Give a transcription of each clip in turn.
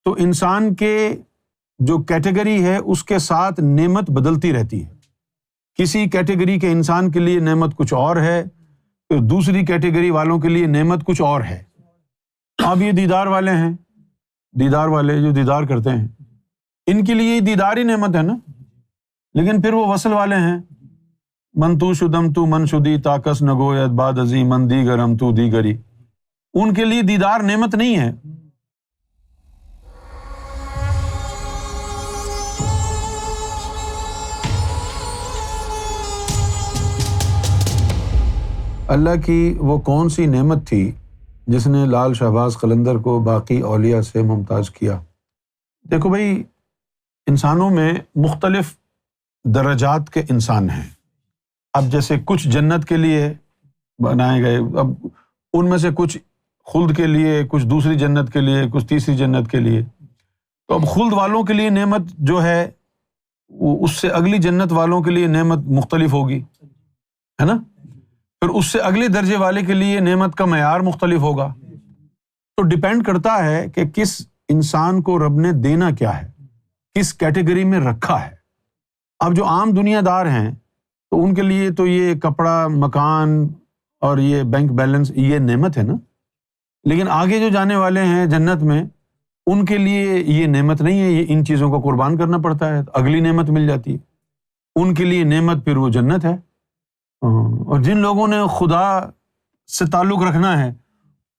تو انسان کے جو کیٹیگری ہے اس کے ساتھ نعمت بدلتی رہتی ہے. کسی کیٹیگری کے انسان کے لیے نعمت کچھ اور ہے، پھر دوسری کیٹیگری والوں کے لیے نعمت کچھ اور ہے. اب یہ دیدار والے ہیں، دیدار والے جو دیدار کرتے ہیں، ان کے لیے دیدار ہی نعمت ہے نا. لیکن پھر وہ وصل والے ہیں، من تو شدم تو من شدی تاکس نگوید بعد ازی من دیگرم تو دیگری، ان کے لیے دیدار نعمت نہیں ہے. اللہ کی وہ کون سی نعمت تھی جس نے لال شہباز قلندر کو باقی اولیاء سے ممتاز کیا؟ دیکھو بھائی، انسانوں میں مختلف درجات کے انسان ہیں. اب جیسے کچھ جنت کے لیے بنائے گئے، اب ان میں سے کچھ خلد کے لیے، کچھ دوسری جنت کے لیے، کچھ تیسری جنت کے لیے. تو اب خلد والوں کے لیے نعمت جو ہے وہ اس سے اگلی جنت والوں کے لیے نعمت مختلف ہوگی، ہے نا. پھر اس سے اگلے درجے والے کے لیے نعمت کا معیار مختلف ہوگا. تو ڈیپینڈ کرتا ہے کہ کس انسان کو رب نے دینا کیا ہے، کس کیٹیگری میں رکھا ہے. اب جو عام دنیا دار ہیں تو ان کے لیے تو یہ کپڑا، مکان اور یہ بینک بیلنس یہ نعمت ہے نا. لیکن آگے جو جانے والے ہیں جنت میں، ان کے لیے یہ نعمت نہیں ہے، یہ ان چیزوں کو قربان کرنا پڑتا ہے، اگلی نعمت مل جاتی ہے. ان کے لیے نعمت پھر وہ جنت ہے. اور جن لوگوں نے خدا سے تعلق رکھنا ہے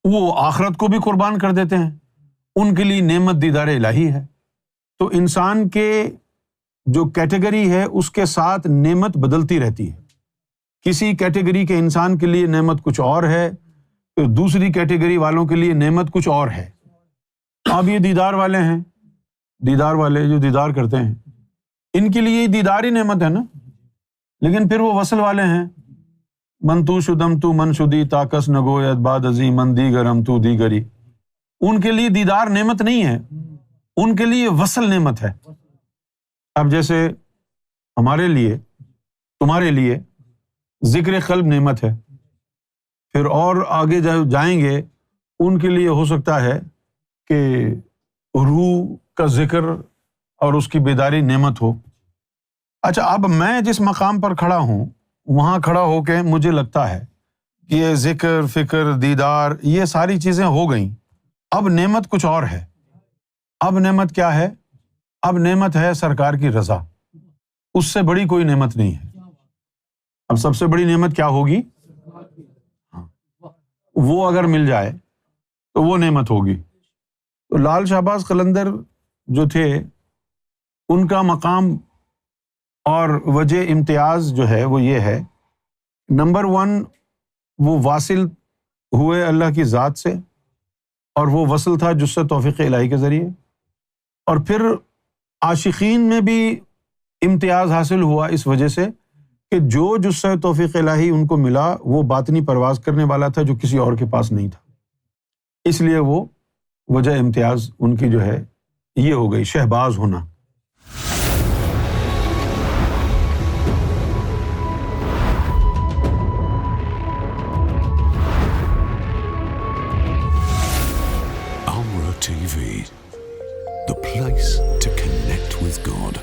وہ آخرت کو بھی قربان کر دیتے ہیں، ان کے لیے نعمت دیدار الہی ہے. تو انسان کے جو کیٹیگری ہے اس کے ساتھ نعمت بدلتی رہتی ہے. کسی کیٹیگری کے انسان کے لیے نعمت کچھ اور ہے، پھر دوسری کیٹیگری والوں کے لیے نعمت کچھ اور ہے. اب یہ دیدار والے ہیں، دیدار والے جو دیدار کرتے ہیں، ان کے لیے دیدار ہی نعمت ہے نا. لیکن پھر وہ وصل والے ہیں، من تو شدم تو من شدی تاکس نگوید بعد ازی من دیگرم تو دیگری، ان کے لیے دیدار نعمت نہیں ہے، ان کے لیے وصل نعمت ہے. اب جیسے ہمارے لیے، تمہارے لیے ذکر قلب نعمت ہے، پھر اور آگے جائیں گے ان کے لیے ہو سکتا ہے کہ روح کا ذکر اور اس کی بیداری نعمت ہو. اچھا، اب میں جس مقام پر کھڑا ہوں وہاں کھڑا ہو کے مجھے لگتا ہے کہ یہ ذکر، فکر، دیدار یہ ساری چیزیں ہو گئیں، اب نعمت کچھ اور ہے. اب نعمت کیا ہے؟ اب نعمت ہے سرکار کی رضا. اس سے بڑی کوئی نعمت نہیں ہے. اب سب سے بڑی نعمت کیا ہوگی؟ وہ اگر مل جائے تو وہ نعمت ہوگی. تو لال شہباز قلندر جو تھے ان کا مقام اور وجہ امتیاز جو ہے وہ یہ ہے، نمبر 1 وہ واصل ہوئے اللہ کی ذات سے، اور وہ وصل تھا جس سے توفیق الہی کے ذریعے. اور پھر عاشقین میں بھی امتیاز حاصل ہوا اس وجہ سے کہ جو جس سے توفیق الہی ان کو ملا وہ باطنی پرواز کرنے والا تھا جو کسی اور کے پاس نہیں تھا. اس لیے وہ وجہ امتیاز ان کی جو ہے یہ ہو گئی، شہباز ہونا. TV, the place to connect with God.